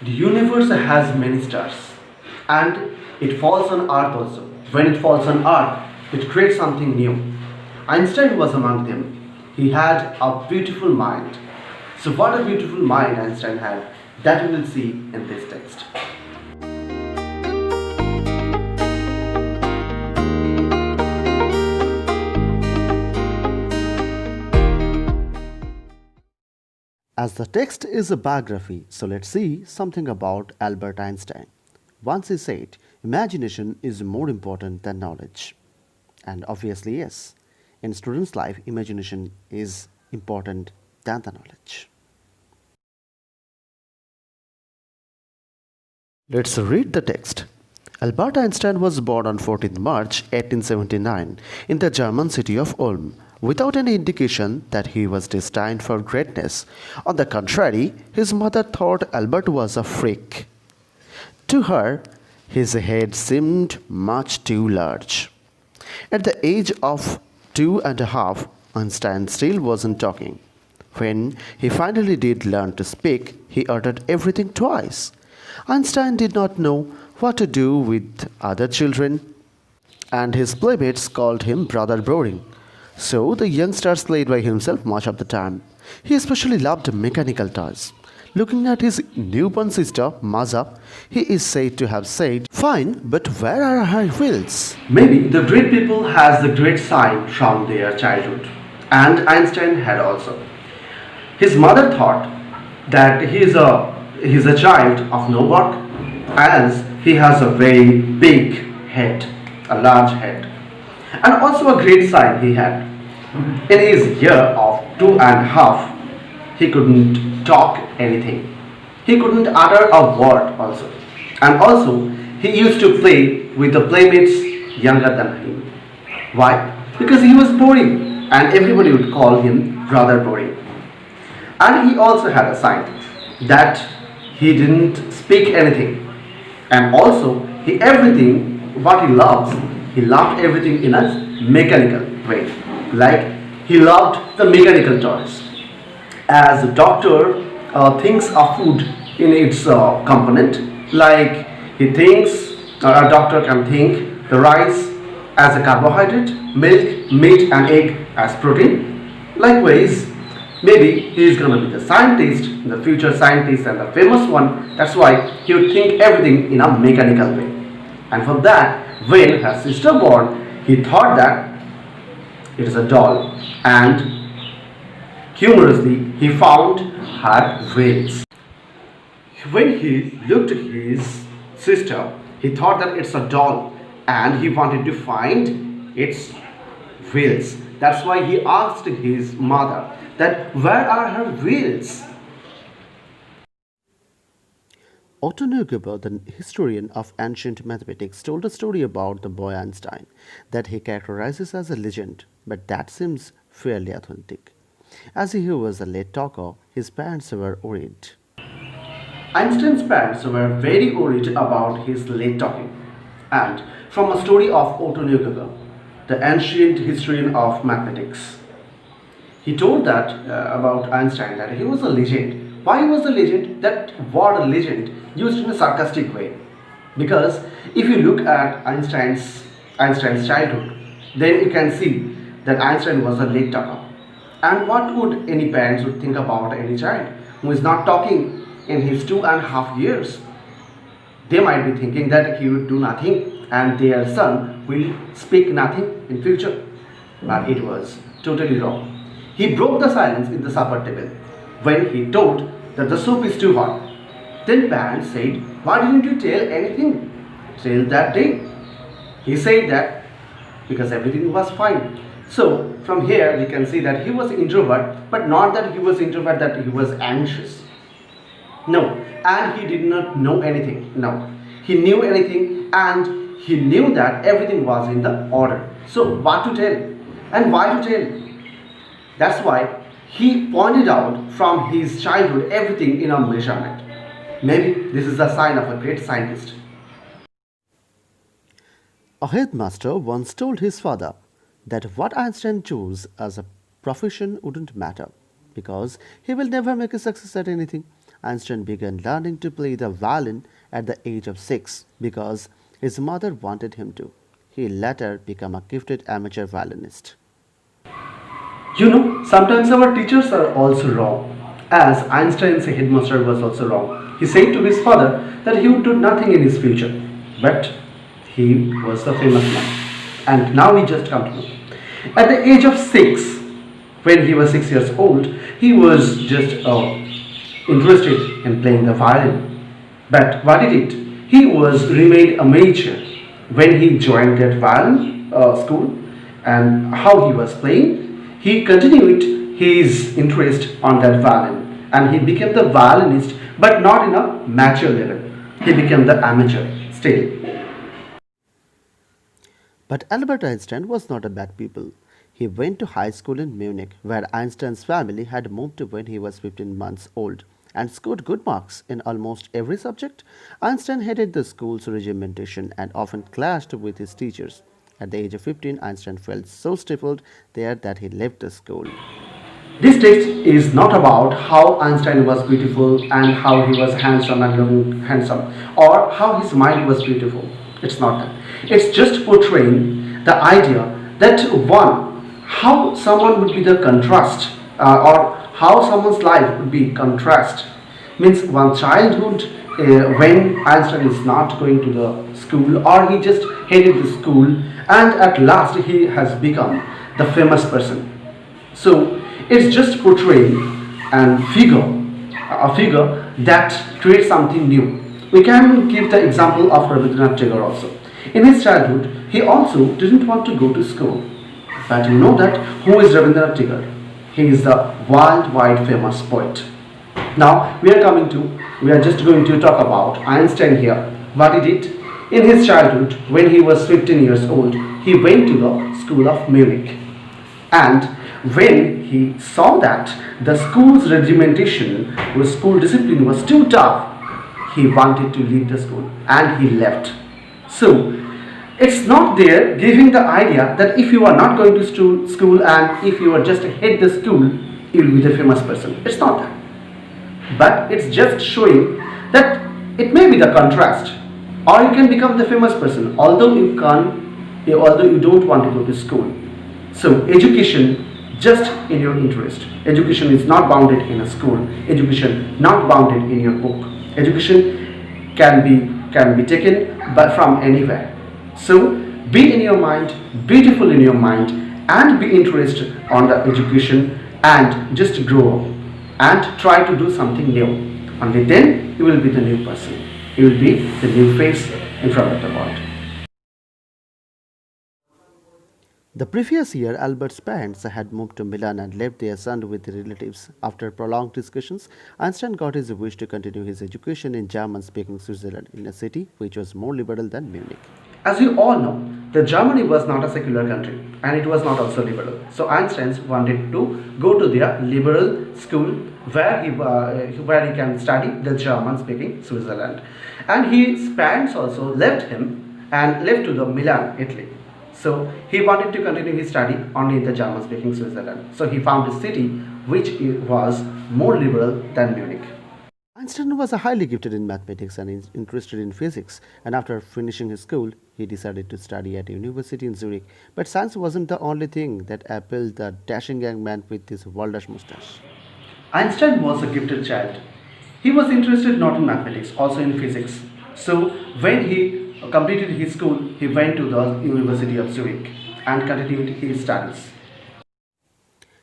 The universe has many stars and it falls on Earth also. When it falls on Earth, it creates something new. Einstein was among them. He had a beautiful mind. So, what a beautiful mind Einstein had, that we will see in this text. As the text is a biography, so let's see something about Albert Einstein. Once he said, imagination is more important than knowledge. And obviously, yes, in students' life, imagination is important than the knowledge. Let's read the text. Albert Einstein was born on 14th March 1879 in the German city of Ulm, without any indication that he was destined for greatness. On the contrary, his mother thought Albert was a freak. To her, his head seemed much too large. At the age of 2.5, Einstein still wasn't talking. When he finally did learn to speak, he uttered everything twice. Einstein did not know what to do with other children, and his playmates called him Brother Boring. So the youngster played by himself much of the time. He especially loved mechanical toys. Looking at his newborn sister, Maza, he is said to have said, "Fine, but where are her wheels?" Maybe the great people has the great sign from their childhood. And Einstein had also. His mother thought that he is a child of no work, as he has a very big head, a large head. And also a great sign he had. In his year of 2.5, he couldn't talk anything. He couldn't utter a word also. And also, he used to play with the playmates younger than him. Why? Because he was boring and everybody would call him Brother Boring. And he also had a sign that he didn't speak anything. And also, he loved everything in a mechanical way. Like he loved the mechanical toys. As a doctor thinks of food in its component, like he thinks, a doctor can think the rice as a carbohydrate, milk, meat, and egg as protein. Likewise, maybe he is going to be the scientist, the future scientist, and the famous one. That's why he would think everything in a mechanical way. And for that, when her sister born, he thought that it is a doll, and humorously, he found her veils. When he looked at his sister, he thought that it's a doll, and he wanted to find its veils. That's why he asked his mother that where are her veils? Otto Neugebauer, the historian of ancient mathematics, told a story about the boy Einstein that he characterizes as a legend, but that seems fairly authentic. As he was a late talker, his parents were worried. Einstein's parents were very worried about his late talking. And from a story of Otto Neugebauer, the ancient historian of mathematics, he told that about Einstein that he was a legend. Why he was a legend? That word legend used in a sarcastic way. Because if you look at Einstein's childhood, then you can see that Einstein was a late talker. And what would any parents would think about any child who is not talking in his 2.5 years? They might be thinking that he would do nothing and their son will speak nothing in future. But it was totally wrong. He broke the silence in the supper table when he told that the soup is too hot. Then parents said, "Why didn't you tell anything till that day?" He said that because everything was fine. So from here we can see that he was introvert, but not that he was introvert that he was anxious. No, and he did not know anything. No, he knew anything and he knew that everything was in the order. So what to tell and why to tell? That's why he pointed out from his childhood everything in a measurement. Maybe this is a sign of a great scientist. A headmaster once told his father that what Einstein chose as a profession wouldn't matter because he will never make a success at anything. Einstein began learning to play the violin at the age of 6 because his mother wanted him to. He later became a gifted amateur violinist. Sometimes our teachers are also wrong, as Einstein's headmaster was also wrong. He said to his father that he would do nothing in his future, but he was the famous man. And now we just come to know. At the age of 6, when he was 6 years old, he was just interested in playing the violin. But what he did, he was remained amateur when he joined that violin school, and how he was playing. He continued his interest on that violin and he became the violinist, but not in a mature level. He became the amateur still. But Albert Einstein was not a bad pupil. He went to high school in Munich, where Einstein's family had moved to when he was 15 months old, and scored good marks in almost every subject. Einstein hated the school's regimentation and often clashed with his teachers. At the age of 15, Einstein felt so stifled there that he left the school. This text is not about how Einstein was beautiful and how he was handsome and looking handsome, or how his mind was beautiful. It's not that. It's just portraying the idea that how someone would be the contrast, or how someone's life would be contrast. Means one childhood, when Einstein is not going to the school, or he just hated the school, and at last he has become the famous person. So it's just portraying a figure that creates something new. We can give the example of Rabindranath Tagore also. In his childhood, he also didn't want to go to school. But you know that who is Rabindranath Tagore? He is the worldwide famous poet. Now we are just going to talk about Einstein here. What he did in his childhood, when he was 15 years old, he went to the school of Munich. And when he saw that the school's regimentation, or school discipline was too tough, he wanted to leave the school and he left. So it's not there giving the idea that if you are not going to school and if you are just hate the school, you will be the famous person. It's not that. But it's just showing that it may be the contrast, or you can become the famous person although you don't want to go to school. So education just in your interest. Education is not bounded in a school. Education not bounded in your book. Education can be taken but from anywhere. So be in your mind, beautiful in your mind, and be interested on the education and just grow up and try to do something new. Only then you will be the new person. You will be the new face in front of the world. The previous year, Albert's parents had moved to Milan and left their son with relatives. After prolonged discussions, Einstein got his wish to continue his education in German-speaking Switzerland, in a city which was more liberal than Munich. As you all know, the Germany was not a secular country and it was not also liberal. So Einstein wanted to go to their liberal school where he can study the German-speaking Switzerland. And his parents also left him and left to the Milan, Italy. So he wanted to continue his study only in the German-speaking Switzerland. So he found a city which was more liberal than Munich. Einstein was highly gifted in mathematics and interested in physics, and after finishing his school, he decided to study at a university in Zurich. But science wasn't the only thing that appealed the dashing young man with his worldish mustache. Einstein was a gifted child. He was interested not in mathematics, also in physics. So when he completed his school, he went to the University of Zurich and continued his studies.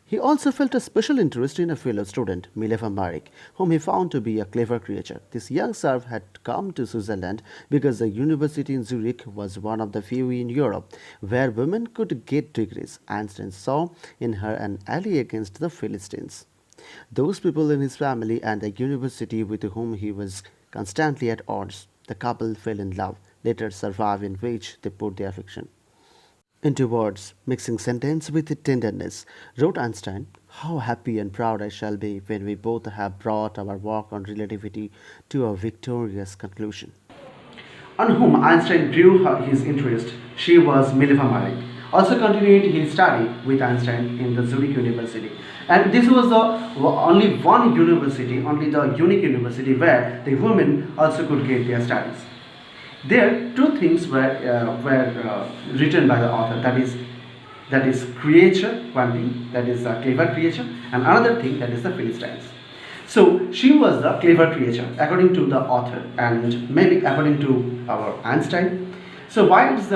He also felt a special interest in a fellow student, Mileva Maric, whom he found to be a clever creature. This young serf had come to Switzerland because the university in Zurich was one of the few in Europe where women could get degrees. Einstein saw in her an ally against the Philistines, those people in his family and the university with whom he was constantly at odds. The couple fell in love, later survived in which they put their affection into words, mixing sentence with tenderness, wrote Einstein, "How happy and proud I shall be when we both have brought our work on relativity to a victorious conclusion." On whom Einstein drew his interest, she was Mileva Maric. Also continued his study with Einstein in the Zurich University. And this was the only one university, only the unique university where the women also could get their studies. There, two things were written by the author. That is creature, one thing, that is a clever creature, and another thing, that is the Philistines. So she was the clever creature according to the author, and maybe according to our Einstein. So why it is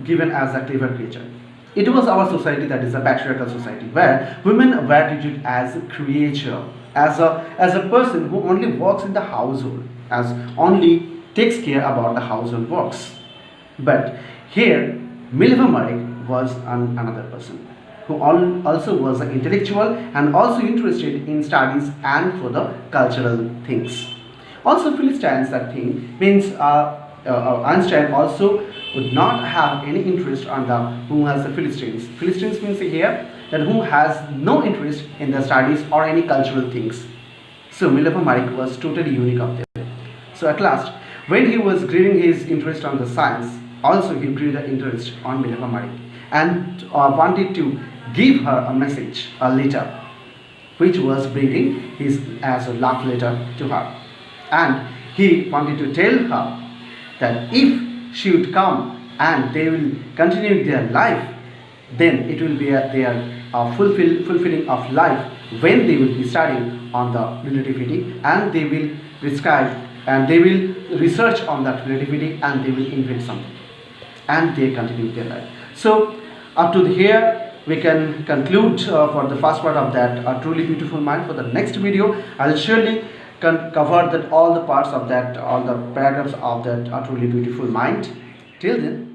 given as a clever creature? It was our society, that is a patriarchal society, where women were treated as a creature, as a person who only works in the household, as only takes care about the household works. But here, Mileva Marek was another person who also was an intellectual and also interested in studies and for the cultural things. Also, Philistines, that thing means Einstein also would not have any interest on the who has the Philistines. Philistines means here that who has no interest in the studies or any cultural things. So Mileva Marek was totally unique of them. So at last, when he was giving his interest on the science, also he grew the interest on Mileva Marek and wanted to give her a message, a letter, which was bringing his as a love letter to her. And he wanted to tell her that if she would come and they will continue their life, then it will be their fulfilling of life when they will be studying on the relativity, and they will prescribe and they will research on that relativity, and they will invent something, and they continue their life. So up to here we can conclude for the first part of that A Truly Beautiful Mind. For the next video I'll surely cover that all the parts of that, all the paragraphs of that A Truly Beautiful Mind. Till then,